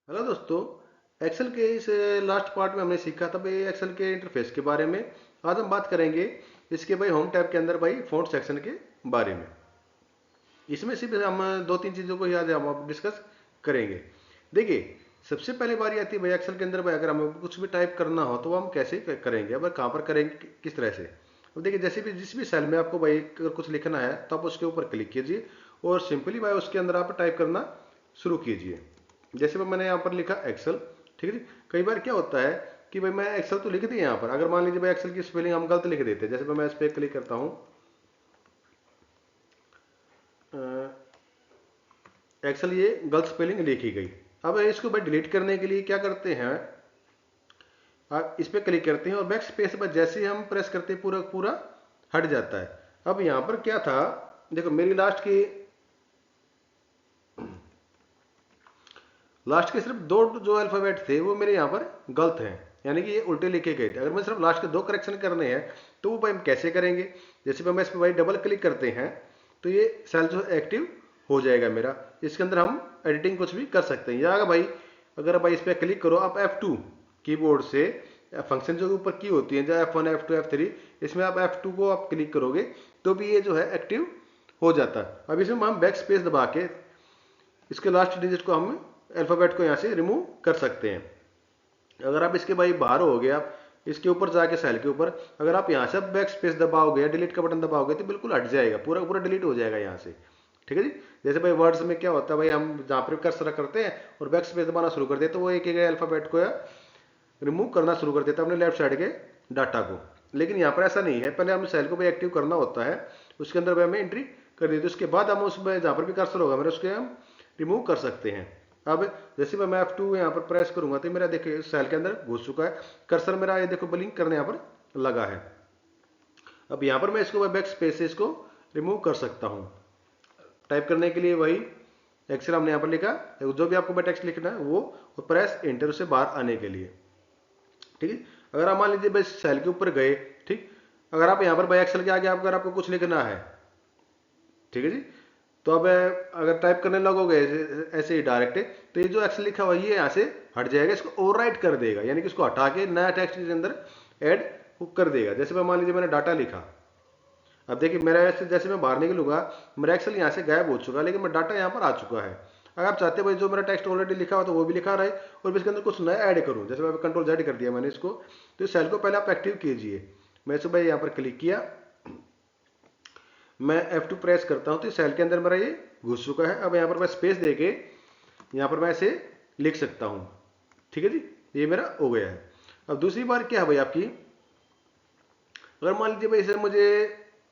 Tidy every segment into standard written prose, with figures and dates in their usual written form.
Hello दोस्तों। Excel के इस लास्ट पार्ट में हमने सीखा था भाई एक्सेल के इंटरफेस के बारे में। आज हम बात करेंगे इसके भाई होम टैब के अंदर भाई फ़ॉन्ट सेक्शन के बारे में। इसमें सिर्फ हम दो तीन चीज़ों को ही आज हम डिस्कस करेंगे। देखिए, सबसे पहले बारी आती है भाई एक्सेल के अंदर भाई अगर हमें कुछ भी टाइप करना हो तो वो हम कैसे करेंगे, अब कहाँ पर करेंगे, किस तरह से। अब देखिए, जैसे भी जिस भी सेल में आपको भाई अगर कुछ लिखना है तो आप उसके ऊपर क्लिक कीजिए और सिंपली भाई उसके अंदर आप टाइप करना शुरू कीजिए। जैसे मैं मैंने यहाँ पर लिखा एक्सेल, ठीक है जी। कई बार क्या होता है कि भाई मैं एक्सेल तो लिख दी यहाँ पर, अगर मान लीजिए भाई एक्सेल की स्पेलिंग हम गलत लिख देते हैं। जैसे मैं इस पर क्लिक करता हूँ, एक्सेल ये गलत स्पेलिंग लिखी गई। अब इसको भाई डिलीट करने के लिए क्या करते हैं, आप इस पर क्लिक करते हैं और बैक स्पेस पर जैसे ही हम प्रेस करते हैं पूरा पूरा हट जाता है। अब यहाँ पर क्या था, देखो मेरी लास्ट के सिर्फ दो जो अल्फाबेट थे वो मेरे यहाँ पर गलत हैं, यानी कि ये उल्टे लिखे गए थे। अगर मुझे सिर्फ लास्ट के दो करेक्शन करने हैं तो वो भाई हम कैसे करेंगे। जैसे हम इस पर भाई डबल क्लिक करते हैं तो ये सेल जो है एक्टिव हो जाएगा मेरा। इसके अंदर हम एडिटिंग कुछ भी कर सकते हैं। या अगर भाई इस पर क्लिक करो आप F2 कीबोर्ड से, फंक्शन जो ऊपर की होती है जैसे F1 F2 F3, इसमें आप F2 को आप क्लिक करोगे तो भी ये जो है एक्टिव हो जाता है। अब इसमें हम बैक स्पेस दबा के इसके लास्ट डिजिट को हम अल्फाबेट को यहाँ से रिमूव कर सकते हैं। अगर आप इसके भाई बाहर हो गए, आप इसके ऊपर जाके सेल के ऊपर अगर आप यहाँ से बैक स्पेस दबाओगे या डिलीट का बटन दबाओगे तो बिल्कुल हट जाएगा, पूरा पूरा डिलीट हो जाएगा यहाँ से। ठीक है जी। जैसे भाई वर्ड्स में क्या होता है भाई, हम जहाँ पर कर्सर करते हैं और बैक स्पेस दबाना शुरू कर देते तो वो एक एक अल्फाबेट को रिमूव करना शुरू कर देता है अपने लेफ्ट साइड के डाटा को। लेकिन यहाँ पर ऐसा नहीं है, पहले हमें सेल को भी एक्टिव करना होता है, उसके अंदर भी हमें एंट्री कर देती है, उसके बाद हम उसमें जहाँ पर भी कर्सर होगा मेरे उसके हम रिमूव कर सकते हैं। अब जैसे मैं F2 यहाँ पर प्रेस करूंगा तो मेरा देखिए सेल के अंदर घुस चुका है, कर्सर मेरा ये देखो ब्लिंक करने यहाँ पर लगा है। अब यहाँ पर मैं इसको बैक स्पेस से इसको रिमूव कर सकता हूँ। टाइप करने के लिए वही एक्सेल हमने यहाँ पर लिखा, जो भी आपको टेक्स्ट लिखना है वो, और प्रेस एंटर से बाहर आने के लिए। ठीक है। अगर आप मान लीजिए भाई सेल के ऊपर गए, ठीक, अगर आप यहाँ पर भाई एक्सेल के आगे अगर आपको कुछ लिखना है, ठीक है जी, तो अब अगर टाइप करने लगोगे ऐसे ही डायरेक्ट, तो ये जो एक्सेल लिखा हुआ है ये यहाँ से हट जाएगा, इसको ओवरराइट कर देगा, यानी कि इसको हटा के नया टेक्स्ट के अंदर ऐड कर देगा। जैसे मैं मान लीजिए मैंने डाटा लिखा, अब देखिए मेरा ऐसे जैसे मैं बाहर निकलूंगा मेरा एक्सेल यहाँ से गायब हो चुका है, लेकिन मेरा डाटा यहाँ पर आ चुका है। अगर आप चाहते हैं भाई जो मेरा टेक्स्ट ऑलरेडी लिखा हुआ तो वो भी लिखा रहे और भी इसके अंदर कुछ नया ऐड करूँ, जैसे मैं कंट्रोल Z कर दिया मैंने इसको, तो इस सेल को पहले आप एक्टिव कीजिए। मैं इसे भाई यहाँ पर क्लिक किया, मैं F2 प्रेस करता हूँ तो इस सेल के अंदर मेरा ये घुस चुका है। अब यहाँ पर मैं स्पेस देके यहाँ पर मैं इसे लिख सकता हूँ। ठीक है जी, ये मेरा हो गया है। अब दूसरी बार क्या है भाई आपकी, अगर मान लीजिए भाई इसे मुझे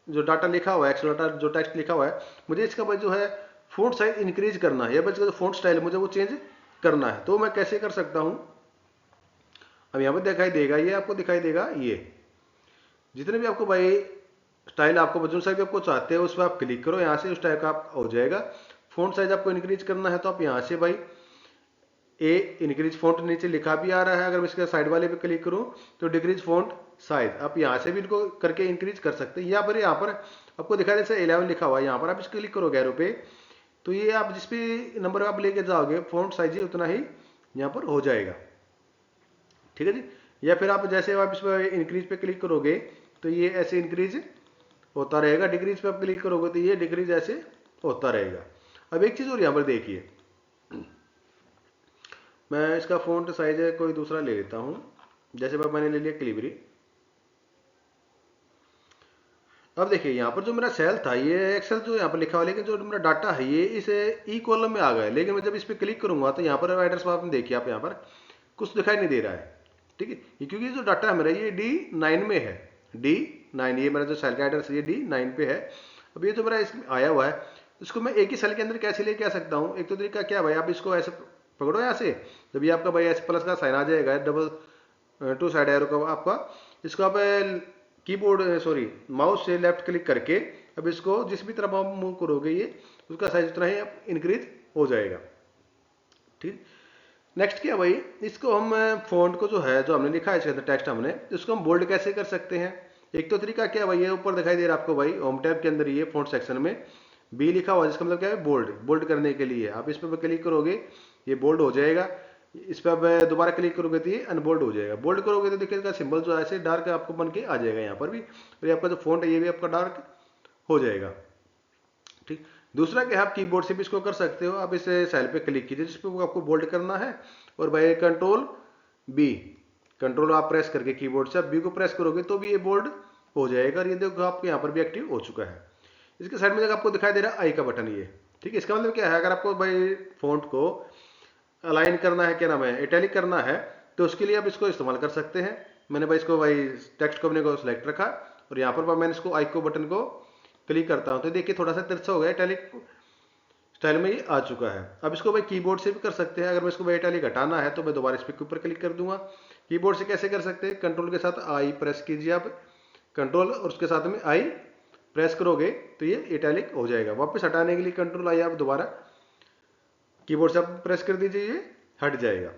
जो डाटा लिखा हुआ है एक्सेल डाटा जो टेक्स्ट लिखा हुआ है, मुझे इसका भाई जो है फ़ॉन्ट साइज इंक्रीज करना है या भाई इसका जो फ़ॉन्ट स्टाइल मुझे वो चेंज करना है, तो मैं कैसे कर सकता हूँ। अब यहाँ पर दिखाई देगा, ये आपको दिखाई देगा, ये जितने भी आपको भाई स्टाइल आपको जो सा भी आपको चाहते हो उस पर आप क्लिक करो, यहाँ से उस टाइप का आप हो जाएगा। फ़ॉन्ट साइज आपको इंक्रीज करना है तो आप यहाँ से भाई ए इंक्रीज फॉन्ट नीचे लिखा भी आ रहा है, अगर मैं इसके साइड वाले पे क्लिक करूं तो डिक्रीज फॉन्ट साइज, आप यहाँ से भी इनको करके इंक्रीज कर सकते हैं। यहाँ पर आपको दिखा जैसे 11 लिखा हुआ है, यहाँ पर आप इसको क्लिक करोगे एरो पे तो ये आप जिस भी नंबर आप लेके जाओगे फॉन्ट साइज ही उतना ही यहाँ पर हो जाएगा। ठीक है जी। या फिर आप जैसे आप इस पर इंक्रीज पे क्लिक करोगे तो ये ऐसे इंक्रीज होता रहेगा, डिक्रीज पे आप क्लिक करोगे तो ये डिक्रीज ऐसे होता रहेगा। अब एक चीज़ और यहाँ पर देखिए, मैं इसका फ़ॉन्ट साइज है कोई दूसरा ले लेता हूँ, जैसे मैंने ले लिया क्लिबरी। अब देखिए यहाँ पर जो मेरा सेल था ये एक्सेल जो यहाँ पर लिखा हुआ, लेकिन जो मेरा डाटा है ये इस ई कॉलम में आ गया, लेकिन मैं जब इस पर क्लिक करूंगा तो यहाँ पर एड्रेस बार में देखिए आप यहाँ पर कुछ दिखाई नहीं दे रहा है। ठीक है, ये क्योंकि जो डाटा है मेरा ये D9 में है, D9, ये मेरा जो सेल का एड्रेस ये D9 पे है। अब ये जो मेरा इसमें आया हुआ है इसको मैं एक ही सेल के अंदर कैसे लेके आ सकता हूँ। एक तो तरीका क्या है भाई, आप इसको ऐसे पकड़ो यहाँ से, जब ये आपका भाई ऐसे प्लस का साइन आ जाएगा डबल टू साइड एरो का आपका, इसको आप कीबोर्ड सॉरी माउस से लेफ्ट क्लिक करके अब इसको जिस भी तरफ आप मूव करोगे ये उसका साइज उतना ही इंक्रीज हो जाएगा। ठीक, नेक्स्ट क्या भाई, इसको हम फॉन्ट को जो है जो हमने लिखा है इसके अंदर टेक्स्ट हमने, इसको हम बोल्ड कैसे कर सकते हैं। एक तो तरीका क्या भाई, ये ऊपर दिखाई दे रहा है आपको भाई होम टैब के अंदर ये फॉन्ट सेक्शन में बी लिखा हुआ जिसका मतलब क्या है बोल्ड, बोल्ड करने के लिए आप इस पर क्लिक करोगे ये बोल्ड हो जाएगा। इस पर आप दोबारा क्लिक करोगे तो ये अनबोल्ड हो जाएगा। बोल्ड करोगे तो देखिए इसका सिंबल जो है ऐसे डार्क आपको बन के आ जाएगा यहाँ पर भी, और ये आपका जो फॉन्ट है ये भी आपका डार्क हो जाएगा। ठीक, दूसरा क्या है, आप कीबोर्ड से भी इसको कर सकते हो। आप इस सेल पे क्लिक कीजिए जिस पे आपको बोल्ड करना है, और बाय कंट्रोल बी, कंट्रोल आप प्रेस करके कीबोर्ड से आप बी को प्रेस करोगे तो भी ये बोल्ड हो जाएगा। और ये देखो आपके यहाँ पर भी एक्टिव हो चुका है। इसके साइड में जगह आपको दिखाई दे रहा है आई का बटन, ये ठीक है। इसका मतलब क्या है, अगर आपको भाई फॉन्ट को अलाइन करना है, क्या नाम है, इटैलिक करना है, तो उसके लिए आप इसको इस्तेमाल कर सकते हैं। मैंने भाई इसको भाई टेक्स्ट को अपने को सिलेक्ट रखा, और यहाँ पर मैंने इसको आई को बटन को क्लिक करता हूँ तो देखिए थोड़ा सा तिरछा हो गया, इटैलिक स्टाइल में ये आ चुका है। अब इसको भाई कीबोर्ड से भी कर सकते हैं। अगर मैं इसको भाई इटैलिक हटाना है तो मैं दोबारा इस पे के ऊपर क्लिक कर दूंगा। कीबोर्ड से कैसे कर सकते हैं, कंट्रोल के साथ आई प्रेस कीजिए आप, कंट्रोल और उसके साथ में आई प्रेस करोगे तो ये इटैलिक हो जाएगा। वापस हटाने के लिए कंट्रोल आई आप दोबारा कीबोर्ड से आप प्रेस कर दीजिए, ये हट जाएगा।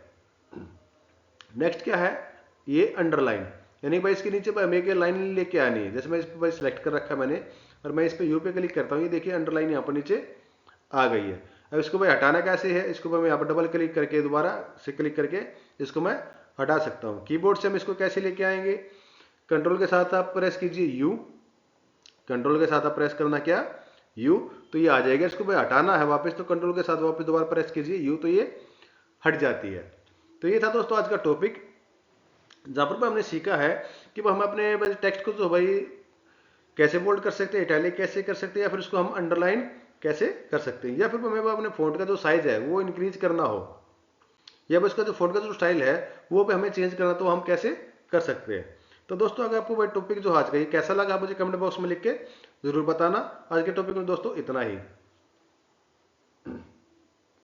नेक्स्ट क्या है, ये अंडरलाइन, यानी भाई इसके नीचे हमें एक लाइन लेके आनी है। जैसे मैं इस पर भाई सिलेक्ट कर रखा है मैंने, और मैं इस पे यू पे क्लिक करता हूँ, ये देखिए अंडरलाइन यहाँ पर नीचे आ गई है। अब इसको भाई हटाना कैसे है, इसको मैं यहाँ पर डबल क्लिक करके दोबारा से क्लिक करके इसको मैं हटा सकता हूँ। कीबोर्ड से हम इसको कैसे लेके आएंगे, कंट्रोल के साथ आप प्रेस कीजिए यू, कंट्रोल के साथ आप प्रेस करना क्या, यू, तो ये आ जाएगा। इसको भाई हटाना है वापस तो कंट्रोल के साथ वापस दोबारा प्रेस कीजिए यू, तो ये हट जाती है। तो ये था दोस्तों आज का टॉपिक, जहाँ पर हमने सीखा है कि हम अपने टेक्स्ट को जो भाई कैसे बोल्ड कर सकते हैं, इटैलिक कैसे कर सकते हैं, या फिर उसको हम अंडरलाइन कैसे कर सकते हैं, या फिर हमें अपने फॉन्ट का जो साइज है वो इंक्रीज करना हो, या फिर उसका जो फॉन्ट का जो स्टाइल है वो भी हमें चेंज करना, तो हम कैसे कर सकते हैं। तो दोस्तों अगर आपको भाई टॉपिक जो आज का ये कैसा लगा, मुझे कमेंट बॉक्स में लिख के जरूर बताना। आज के टॉपिक में दोस्तों इतना ही।